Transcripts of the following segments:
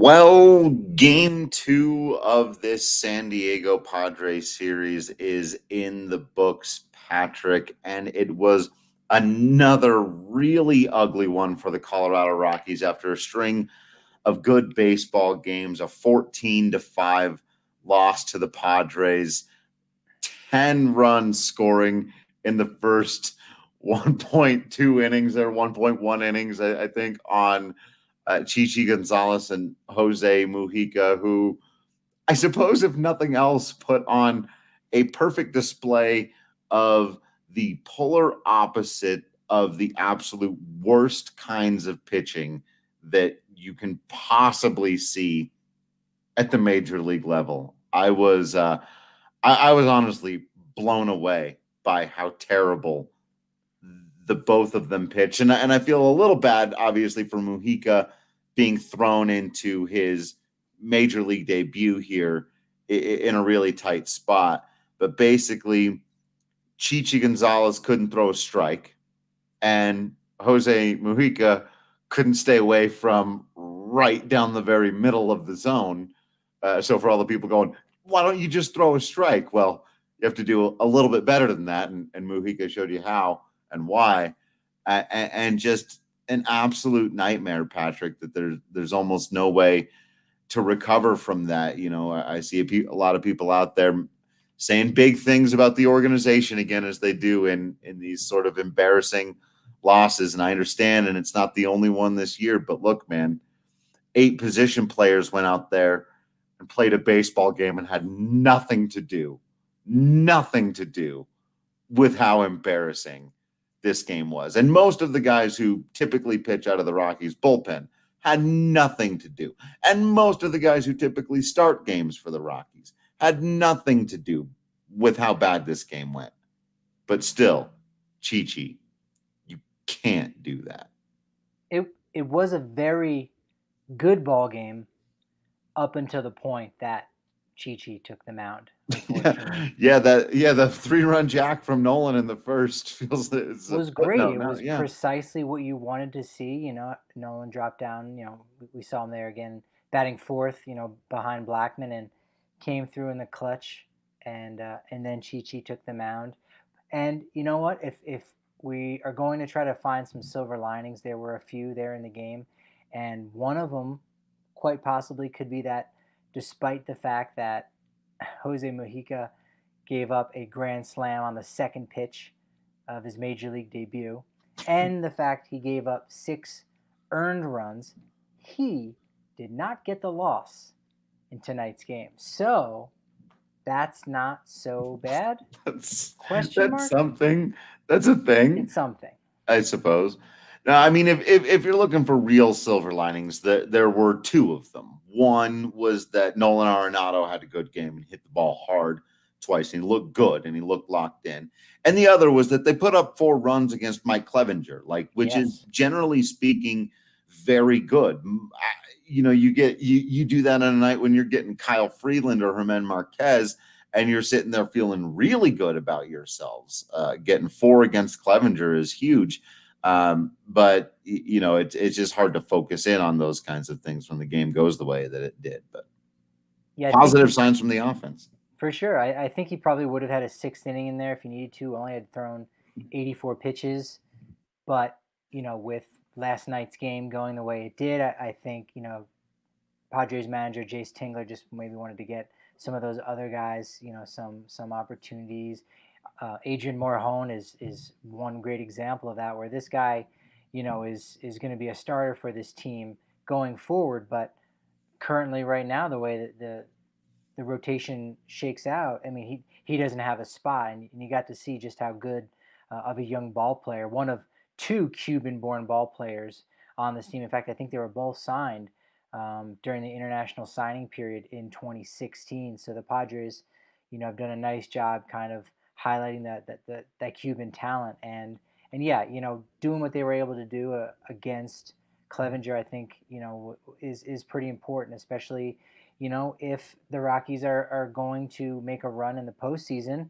Well, game two of this San Diego Padres series is in the books, Patrick, and it was another really ugly one for the Colorado Rockies after a string of good baseball games, a 14-5 loss to the Padres, 10 runs scoring in the first 1.2 innings or 1.1 innings, I think, on Chichi Gonzalez and Jose Mujica, who I suppose, if nothing else, put on a perfect display of the polar opposite of the absolute worst kinds of pitching that you can possibly see at the major league level. I was honestly blown away by how terrible the both of them pitch. And I feel a little bad, obviously, for Mujica being thrown into his major league debut here in a really tight spot. But basically, Chichi Gonzalez couldn't throw a strike, and Jose Mujica couldn't stay away from right down the very middle of the zone. So for all the people going, why don't you just throw a strike? Well, you have to do a little bit better than that, and Mujica showed you how and why, and just an absolute nightmare, Patrick. That there's almost no way to recover from that. You know, I see a lot of people out there saying big things about the organization again, as they do in these sort of embarrassing losses, and I understand, and it's not the only one this year. But look, man, 8 position players went out there and played a baseball game and had nothing to do with how embarrassing this game was. And most of the guys who typically pitch out of the Rockies bullpen had nothing to do. And most of the guys who typically start games for the Rockies had nothing to do with how bad this game went. But still, Chichi, you can't do that. It was a very good ball game up until the point that Chichi took the mound. Unfortunately, the 3-run jack from Nolan in the first feels it's a was great. footnote It now. was Yeah, precisely what you wanted to see. Nolan dropped down. We saw him there again, batting fourth. Behind Blackman, and came through in the clutch. And then Chi took the mound. And you know what? If we are going to try to find some silver linings, there were a few there in the game, and one of them quite possibly could be that, despite the fact that Jose Mujica gave up a grand slam on the second pitch of his major league debut, and the fact he gave up 6 earned runs, he did not get the loss in tonight's game. So that's not so bad? that's Question that's mark? something. That's a thing, It's something. I suppose. Now, I mean, if you're looking for real silver linings, there were 2 of them. One was that Nolan Arenado had a good game and hit the ball hard twice, and he looked good and he looked locked in. And the other was that they put up 4 runs against Mike Clevenger, which is Yes. generally speaking very good. You do that on a night when you're getting Kyle Freeland or Herman Marquez, and you're sitting there feeling really good about yourselves. Getting 4 against Clevenger is huge. But it's just hard to focus in on those kinds of things when the game goes the way that it did. But Yeah, I think positive signs from the offense. for sure. I think he probably would have had a 6th inning in there if he needed to. Only had thrown 84 pitches. But, with last night's game going the way it did, I think, Padres manager Jace Tingler just maybe wanted to get some of those other guys, some opportunities. Adrian Morjon is one great example of that, where this guy, is going to be a starter for this team going forward. But currently, right now, the way that the rotation shakes out, I mean, he doesn't have a spot, and you got to see just how good of a young ball player, one of 2 Cuban-born ball players on this team. In fact, I think they were both signed during the international signing period in 2016. So the Padres, have done a nice job kind of highlighting that Cuban talent, and yeah, doing what they were able to do against Clevenger, I think, is pretty important, especially, if the Rockies are going to make a run in the postseason.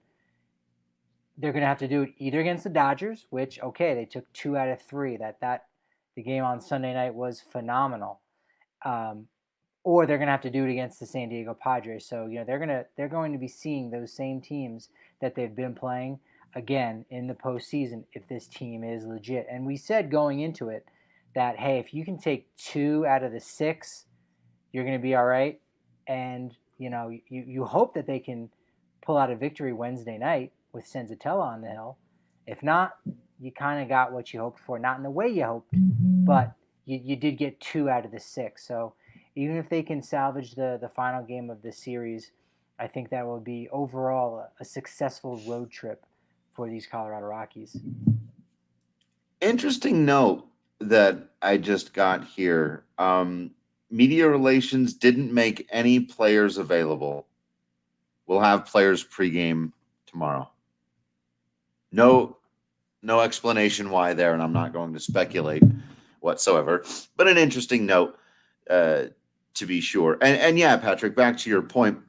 They're going to have to do it either against the Dodgers, which, okay, they took 2 out of 3. The game on Sunday night was phenomenal. Um, or they're going to have to do it against the San Diego Padres. So they're going to be seeing those same teams that they've been playing again in the postseason if this team is legit. And we said going into it that, hey, if you can take 2 out of the 6, you're going to be all right. And you hope that they can pull out a victory Wednesday night with Senzatella on the hill. If not, you kind of got what you hoped for, not in the way you hoped, but you did get 2 out of the 6. So even if they can salvage the final game of this series, I think that will be overall a successful road trip for these Colorado Rockies. Interesting note that I just got here. Media relations didn't make any players available. We'll have players pregame tomorrow. No explanation why there, and I'm not going to speculate whatsoever. But an interesting note, to be sure. And yeah, Patrick, back to your point,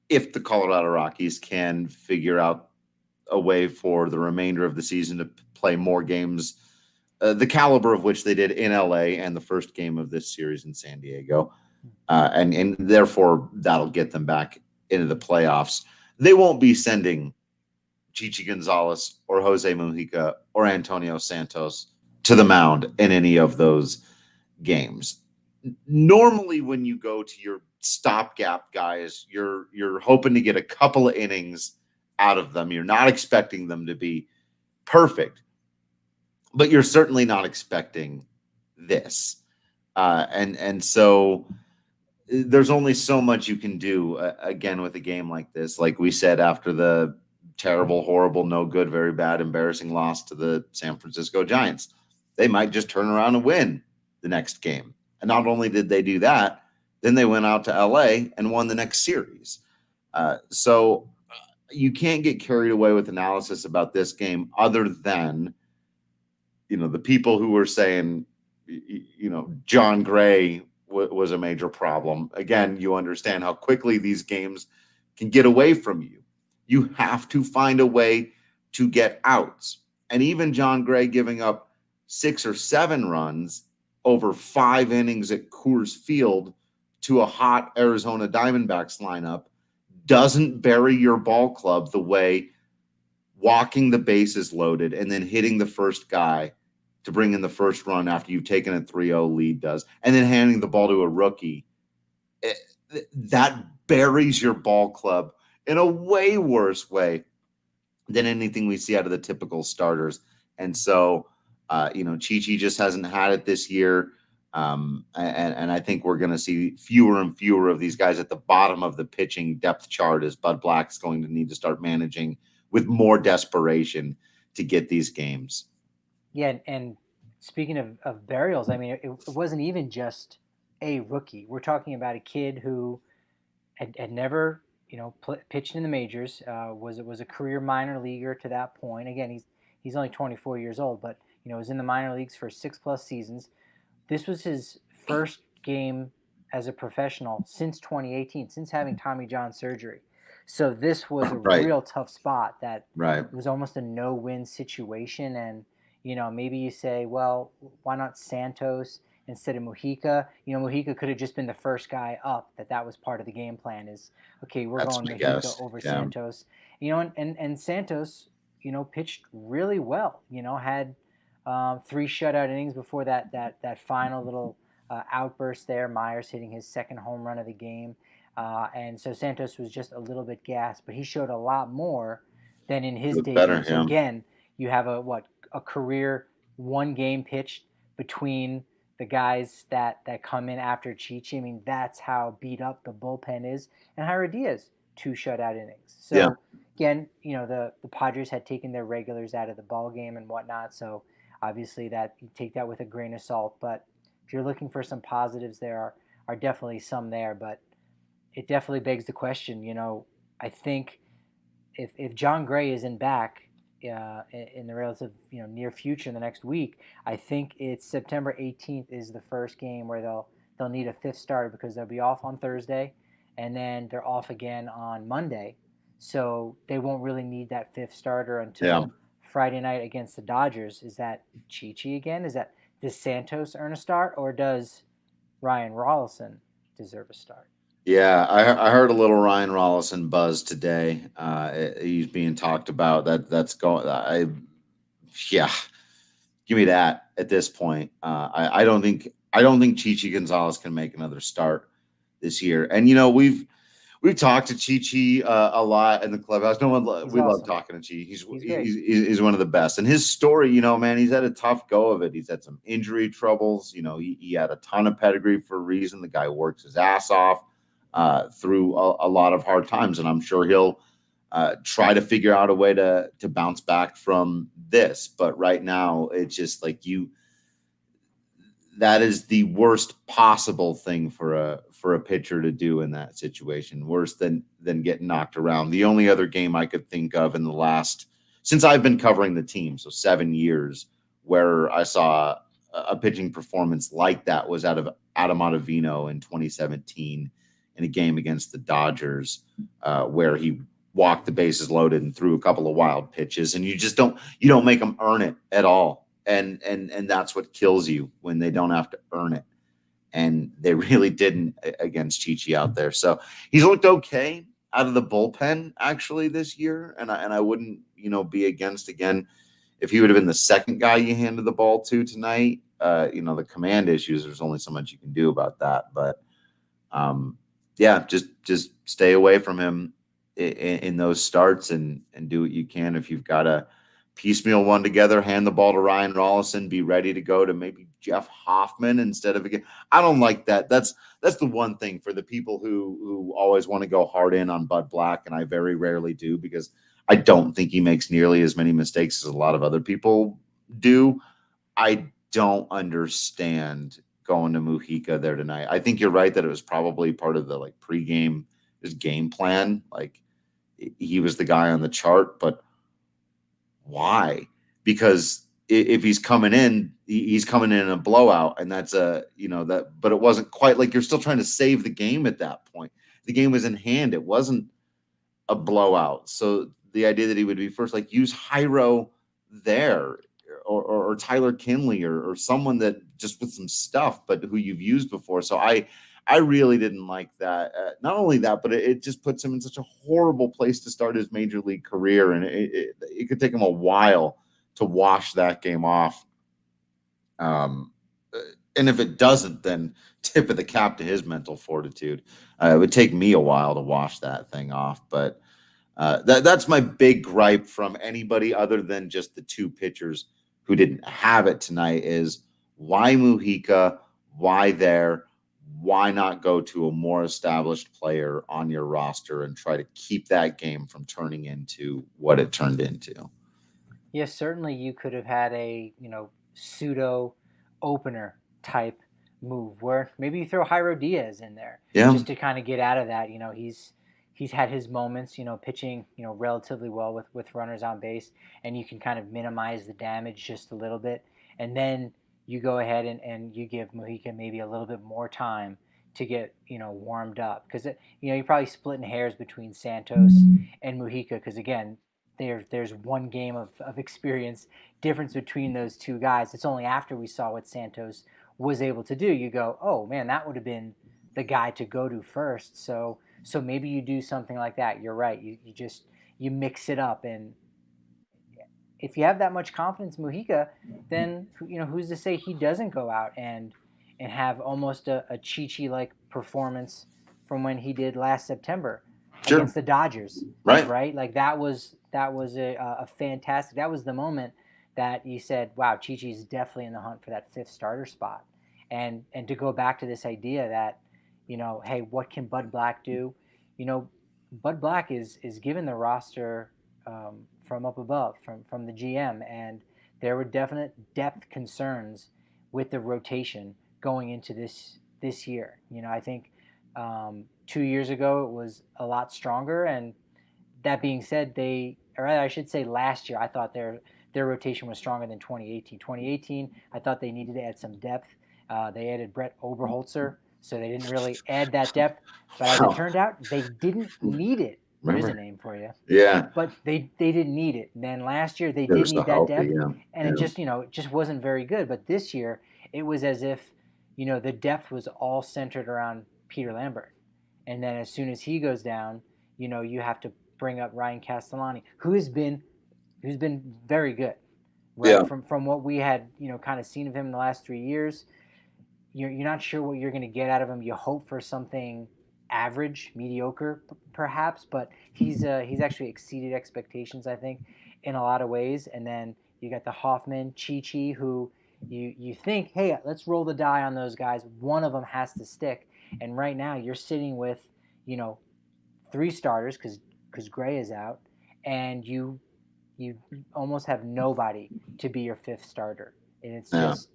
if the Colorado Rockies can figure out a way for the remainder of the season to play more games, the caliber of which they did in LA and the first game of this series in San Diego, and therefore that'll get them back into the playoffs. They won't be sending Chichi Gonzalez or Jose Mujica or Antonio Santos to the mound in any of those games. Normally, when you go to your stopgap guys, you're hoping to get a couple of innings out of them. You're not expecting them to be perfect, but you're certainly not expecting this. And so there's only so much you can do again with a game like this. Like we said, after the terrible, horrible, no good, very bad, embarrassing loss to the San Francisco Giants, they might just turn around and win the next game. And not only did they do that, then they went out to LA and won the next series. So you can't get carried away with analysis about this game other than, the people who were saying, John Gray was a major problem. Again, you understand how quickly these games can get away from you. You have to find a way to get outs. And even John Gray giving up 6 or 7 runs over 5 innings at Coors Field to a hot Arizona Diamondbacks lineup doesn't bury your ball club the way walking the bases loaded and then hitting the first guy to bring in the first run after you've taken a 3-0 lead does, and then handing the ball to a rookie. That buries your ball club in a way worse way than anything we see out of the typical starters. And so, Chichi just hasn't had it this year. And I think we're going to see fewer and fewer of these guys at the bottom of the pitching depth chart as Bud Black's going to need to start managing with more desperation to get these games. Yeah, and speaking of burials, I mean, it wasn't even just a rookie. We're talking about a kid who had never, pitched in the majors. Was a career minor leaguer to that point. Again, he's only 24 years old, but was in the minor leagues for 6+ seasons. This was his first game as a professional since 2018, since having Tommy John surgery. So this was a real tough spot that it was almost a no-win situation. And, maybe you say, well, why not Santos instead of Mujica? Mujica could have just been the first guy up. That was part of the game plan is, okay, we're going Mujica over Santos. And Santos, pitched really well, had 3 shutout innings before that final little outburst there. Myers hitting his second home run of the game. And so Santos was just a little bit gassed, but he showed a lot more than in his debut. So again, you have a career 1 game pitched between the guys that come in after Chichi. I mean, that's how beat up the bullpen is. And Jairo Diaz, 2 shutout innings. So again, the Padres had taken their regulars out of the ball game and whatnot. So obviously that you take that with a grain of salt. But if you're looking for some positives, there are definitely some there. But it definitely begs the question. I think if John Gray isn't back in the relative near future in the next week, I think it's September 18th is the first game where they'll need a 5th starter because they'll be off on Thursday, and then they're off again on Monday, so they won't really need that 5th starter until Friday night against the Dodgers. Is that Chichi again? Does Santos earn a start, or does Ryan Rollison deserve a start. Yeah, I heard a little Ryan Rollison buzz today. He's being talked about. That's going. Yeah, give me that at this point. I don't think Chichi Gonzalez can make another start this year. And we've talked to Chichi a lot in the clubhouse. He's We love awesome. talking to Chichi. He's great. He's one of the best. And his story, man, he's had a tough go of it. He's had some injury troubles. He had a ton of pedigree for a reason. The guy works his ass off through a lot of hard times, and I'm sure he'll try to figure out a way to bounce back from this. But right now, it's just like that is the worst possible thing for a pitcher to do in that situation. Worse than getting knocked around. The only other game I could think of in the last, since I've been covering the team, so 7 years, where I saw a pitching performance like that was out of Adam Ottavino in 2017 in a game against the Dodgers, where he walked the bases loaded and threw a couple of wild pitches, and you don't make them earn it at all. And that's what kills you, when they don't have to earn it. And they really didn't against Chichi out there. So he's looked okay out of the bullpen actually this year. And I wouldn't, be against, again, if he would have been the second guy you handed the ball to tonight. The command issues, there's only so much you can do about that. But yeah, just stay away from him in those starts, and do what you can. If you've got to piecemeal one together, hand the ball to Ryan Rollison, be ready to go to maybe Jeff Hoffman instead of, again. I don't like that. That's the one thing for the people who always want to go hard in on Bud Black, and I very rarely do, because I don't think he makes nearly as many mistakes as a lot of other people do. I don't understand going to Mujica there tonight. I think you're right that it was probably part of the pregame, his game plan. He was the guy on the chart, but why? Because if he's coming in, he's coming in a blowout, and that's but it wasn't quite like, you're still trying to save the game at that point. The game was in hand. It wasn't a blowout. So the idea that he would be first, use Hyro there, or Tyler Kinley, or someone that just with some stuff, but who you've used before. So I really didn't like that. Not only that, but it just puts him in such a horrible place to start his major league career. And it could take him a while to wash that game off. And if it doesn't, then tip of the cap to his mental fortitude. It would take me a while to wash that thing off. But that's my big gripe from anybody other than just the two pitchers who didn't have it tonight, is why Mujica? Why there? Why not go to a more established player on your roster and try to keep that game from turning into what it turned into? Yes, certainly you could have had a, pseudo opener type move where maybe you throw Jairo Diaz in there, Yeah. just to kind of get out of that. He's had his moments, pitching, relatively well with runners on base, and you can kind of minimize the damage just a little bit. And then you go ahead and you give Mujica maybe a little bit more time to get, warmed up. Because, you're probably splitting hairs between Santos and Mujica, because, again, there's one game of experience difference between those two guys. It's only after we saw what Santos was able to do, you go, oh, man, that would have been the guy to go to first. So maybe you do something like that. You're right. You mix it up, and if you have that much confidence, Mujica, then who's to say he doesn't go out and have almost a Chichi like performance from when he did last September against the Dodgers, right? Like that was a fantastic. That was the moment that you said, "Wow, Chichi's definitely in the hunt for that fifth starter spot." And to go back to this idea that, hey, what can Bud Black do? Bud Black is given the roster from up above, from the GM, and there were definite depth concerns with the rotation going into this year. I think 2 years ago it was a lot stronger, and that being said, or I should say last year, I thought their rotation was stronger than 2018. 2018, I thought they needed to add some depth. They added Brett Oberholzer, so they didn't really add that depth. But as it turned out, they didn't need it. There's a name for you. Yeah. But they didn't need it. And then last year they did need that depth, and it just wasn't very good. But this year it was as if the depth was all centered around Peter Lambert. And then as soon as he goes down, you have to bring up Ryan Castellani, who's been very good, right? Yeah. From what we had, kind of seen of him in the last 3 years. You're not sure what you're going to get out of him. You hope for something average, mediocre, perhaps, but he's actually exceeded expectations, I think, in a lot of ways. And then you got the Hoffman, Chi, who you think, hey, let's roll the die on those guys. One of them has to stick. And right now you're sitting with, 3 starters because Gray is out, and you almost have nobody to be your 5th starter, and it's Yeah. just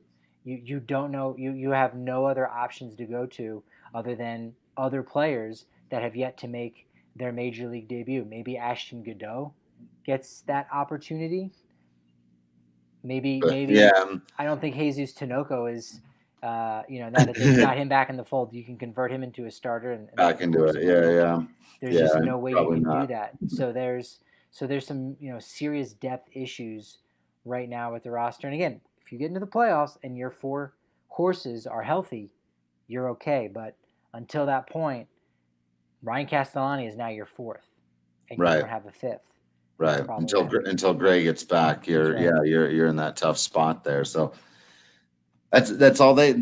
you don't know, you have no other options to go to other than other players that have yet to make their major league debut. Maybe Ashton Godot gets that opportunity. Maybe Yeah. I don't think Jesus Tinoco is. Now that they've got him back in the fold, you can convert him into a starter in I the can do course it. of a week. Yeah. There's Yeah. just Yeah. no way you Probably can do not. that. So there's some serious depth issues right now with the roster. And again, if you get into the playoffs and your 4 horses are healthy, you're okay. But until that point, Ryan Castellani is now your 4th, and you Right. don't have a 5th. That's Right. problematic. Until Gray gets back, That's right. you're in that tough spot there. So that's all they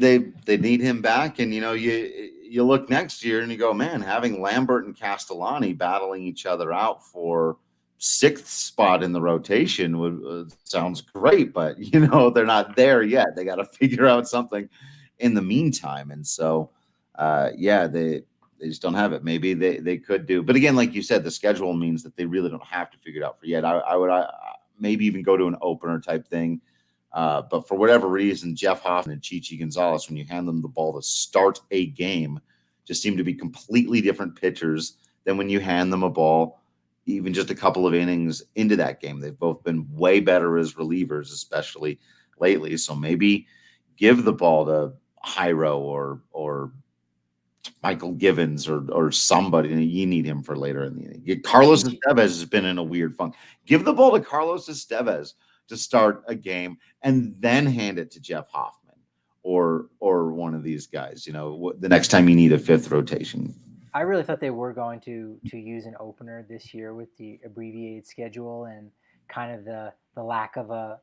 need him back. And you look next year and you go, man, having Lambert and Castellani battling each other out for 6th spot in the rotation sounds great, but they're not there yet. They got to figure out something in the meantime. And so they just don't have it. Maybe they could do, but again, like you said, the schedule means that they really don't have to figure it out for yet. I would maybe even go to an opener type thing. But for whatever reason, Jeff Hoffman and Chichi Gonzalez, when you hand them the ball to start a game, just seem to be completely different pitchers than when you hand them a ball, even just a couple of innings into that game. They've both been way better as relievers, especially lately. So maybe give the ball to Jairo or Michael Givens or somebody. You need him for later in the inning. Carlos Estevez has been in a weird funk. Give the ball to Carlos Estevez to start a game and then hand it to Jeff Hoffman or one of these guys, the next time you need a 5th rotation. I really thought they were going to use an opener this year with the abbreviated schedule and kind of the lack of the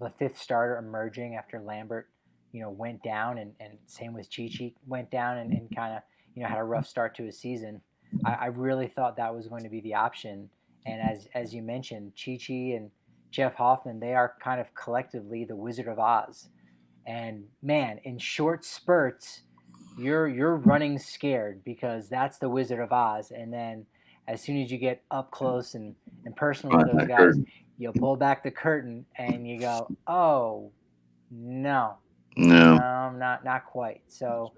5th starter emerging after Lambert, went down, and same with Chi went down and kind of had a rough start to his season. I really thought that was going to be the option, and as you mentioned, Chi and Jeff Hoffman, they are kind of collectively the Wizard of Oz, and man, in short spurts you're running scared because that's the Wizard of Oz. And then as soon as you get up close and personal with those guys, you'll pull back the curtain and you go, oh no, not quite. So,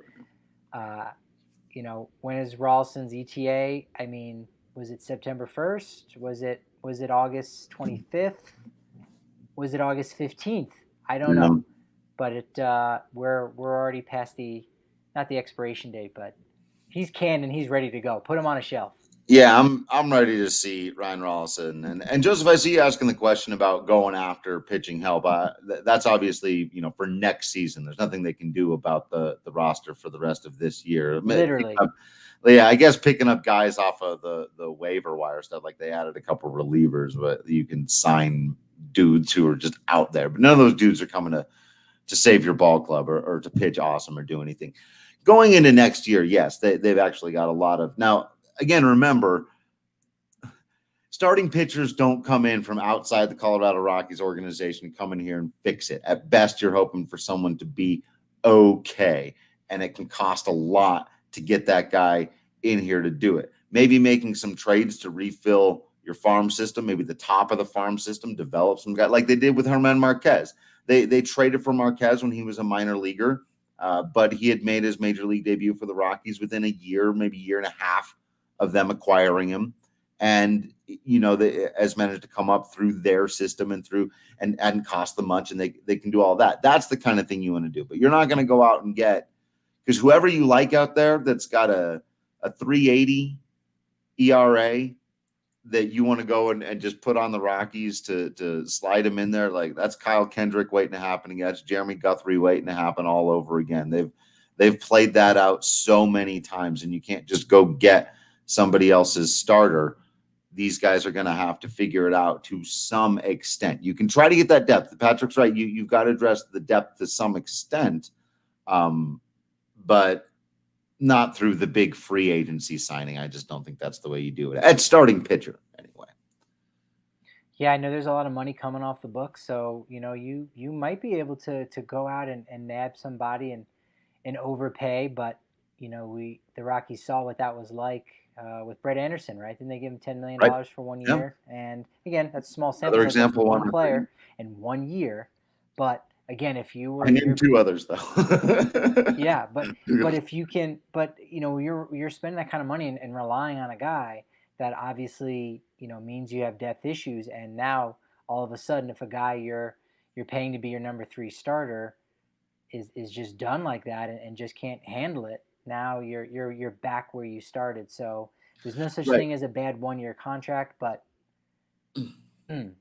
when is Rawlson's ETA? I mean, was it September 1st? Was it August 25th? Was it August 15th? I don't know, but we're already past not the expiration date, but he's canned and he's ready to go. Put him on a shelf. Yeah, I'm ready to see Ryan Rawlson and Joseph. I see you asking the question about going after pitching help. That's obviously for next season. There's nothing they can do about the roster for the rest of this year. Literally. Yeah, I guess picking up guys off of the waiver wire stuff, like they added a couple relievers, but you can sign dudes who are just out there. But none of those dudes are coming to save your ball club or to pitch awesome or do anything. Going into next year, yes, they've actually got a lot of now. Again, remember, starting pitchers don't come in from outside the Colorado Rockies organization, come in here and fix it. At best, you're hoping for someone to be okay, and it can cost a lot to get that guy in here to do it. Maybe making some trades to refill your farm system, maybe the top of the farm system, develop some guy like they did with German Marquez. They traded for Marquez when he was a minor leaguer, but he had made his major league debut for the Rockies within a year, maybe year and a half of them acquiring him, and they has managed to come up through their system and cost them much, and they can do all that. That's the kind of thing you want to do, but you're not going to go out and get, because whoever you like out there that's got a 3.80 ERA that you want to go and just put on the Rockies to slide him in there, like that's Kyle Kendrick waiting to happen again. That's Jeremy Guthrie waiting to happen all over again. They've They've played that out so many times, and you can't just go get somebody else's starter. These guys are going to have to figure it out to some extent. You can try to get that depth. Patrick's right. You've got to address the depth to some extent, but not through the big free agency signing. I just don't think that's the way you do it. At starting pitcher, anyway. Yeah, I know there's a lot of money coming off the books, so you might be able to go out and nab somebody and overpay, but the Rockies saw what that was like with Brett Anderson, right? Didn't they give him $10 million for 1 year? Yeah. And again, that's a small sample. Another example, one player in 1 year. But again, if you were, I named two others though. Yeah, but if you can, you're spending that kind of money and relying on a guy that obviously means you have depth issues, and now all of a sudden, if a guy you're paying to be your number 3 starter is just done like that and just can't handle it, now you're back where you started. So there's no such thing as a bad 1-year contract, but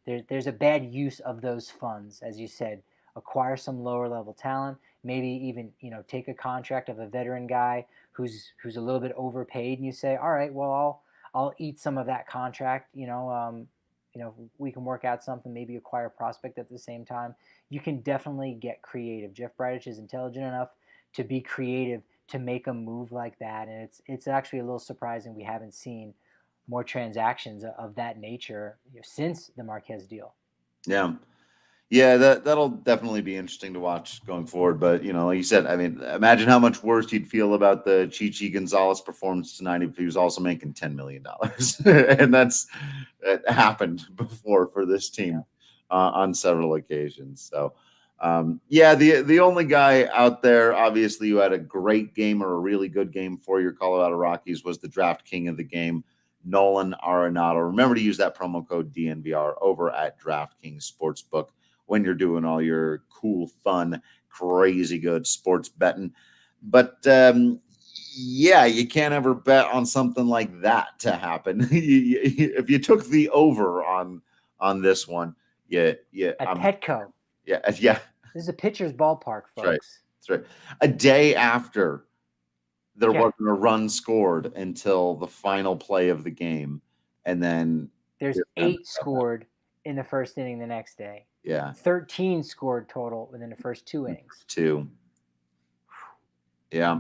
there's a bad use of those funds, as you said. Acquire some lower level talent, maybe even take a contract of a veteran guy who's a little bit overpaid, and you say, all right, well I'll eat some of that contract. We can work out something, maybe acquire a prospect at the same time. You can definitely get creative. Jeff Bridich is intelligent enough to be creative to make a move like that, and it's actually a little surprising we haven't seen more transactions of that nature since the Marquez deal. Yeah, that'll definitely be interesting to watch going forward. But like you said, I mean, imagine how much worse you'd feel about the Chichi Gonzalez performance tonight if he was also making $10 million, and it happened before for this team on several occasions. So, the only guy out there, obviously, who had a great game or a really good game for your Colorado Rockies was the draft king of the game, Nolan Arenado. Remember to use that promo code DNVR over at DraftKings Sportsbook when you're doing all your cool, fun, crazy good sports betting. But you can't ever bet on something like that to happen. If you took the over on this one, at Petco. Yeah. This is a pitcher's ballpark, folks. That's right. A day after there wasn't a run scored until the final play of the game, and then there's 8 scored in the first inning the next day. Yeah. 13 scored total within the first 2 innings. 2. Yeah.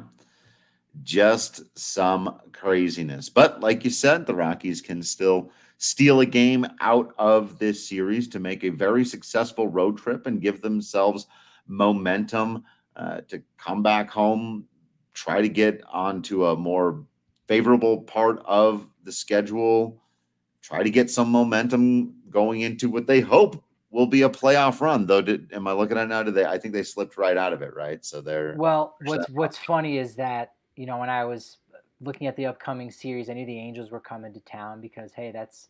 Just some craziness. But like you said, the Rockies can still steal a game out of this series to make a very successful road trip and give themselves momentum to come back home, try to get onto a more favorable part of the schedule, try to get some momentum going into what they hope will be a playoff run. Though, am I looking at it now? I think they slipped right out of it, right? So they're what's funny is that when I was looking at the upcoming series, I knew the Angels were coming to town because hey, that's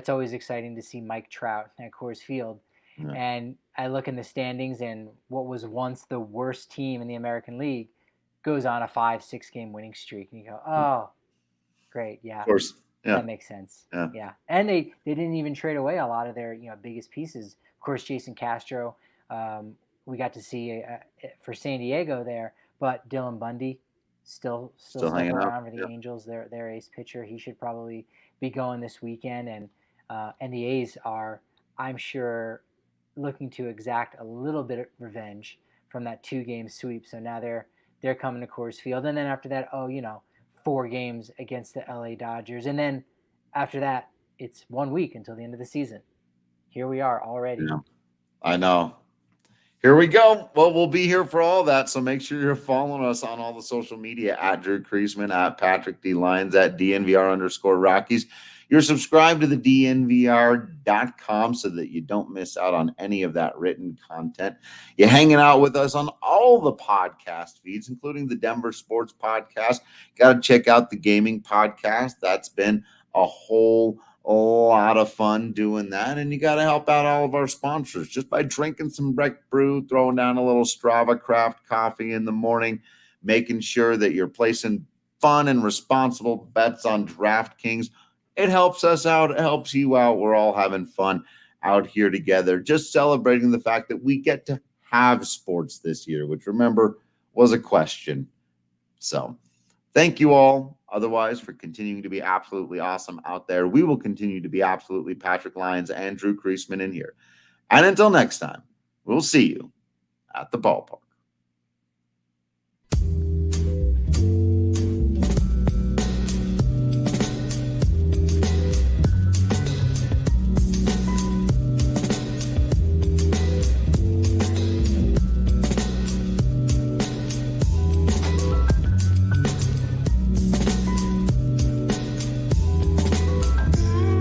always exciting to see Mike Trout at Coors Field. Yeah. And I look in the standings, and what was once the worst team in the American League goes on a 5-6 game winning streak, and you go, oh, great, yeah, of course. Yeah. That makes sense. Yeah. And they didn't even trade away a lot of their biggest pieces. Of course, Jason Castro, we got to see for San Diego there, but Dylan Bundy still hanging around for the Angels. Their ace pitcher. He should probably be going this weekend, and the A's are, I'm sure, looking to exact a little bit of revenge from that 2-game sweep. So now they're coming to Coors Field, and then after that, 4 games against the LA Dodgers. And then after that, it's 1 week until the end of the season. Here we are already. Yeah, I know. Here we go. Well, we'll be here for all that. So make sure you're following us on all the social media at Drew Creasman, at Patrick D. Lyons, at DNVR_Rockies. You're subscribed to the DNVR.com so that you don't miss out on any of that written content. You're hanging out with us on all the podcast feeds, including the Denver Sports Podcast. Got to check out the Gaming Podcast. That's been a whole lot of fun doing that. And you got to help out all of our sponsors just by drinking some Breck Brew, throwing down a little Strava Craft coffee in the morning, making sure that you're placing fun and responsible bets on DraftKings. It helps us out. It helps you out. We're all having fun out here together, just celebrating the fact that we get to have sports this year, which, remember, was a question So thank you all otherwise for continuing to be absolutely awesome out there. We will continue to be absolutely Patrick Lyons and Drew Creasman in here. And until next time, we'll see you at the ballpark.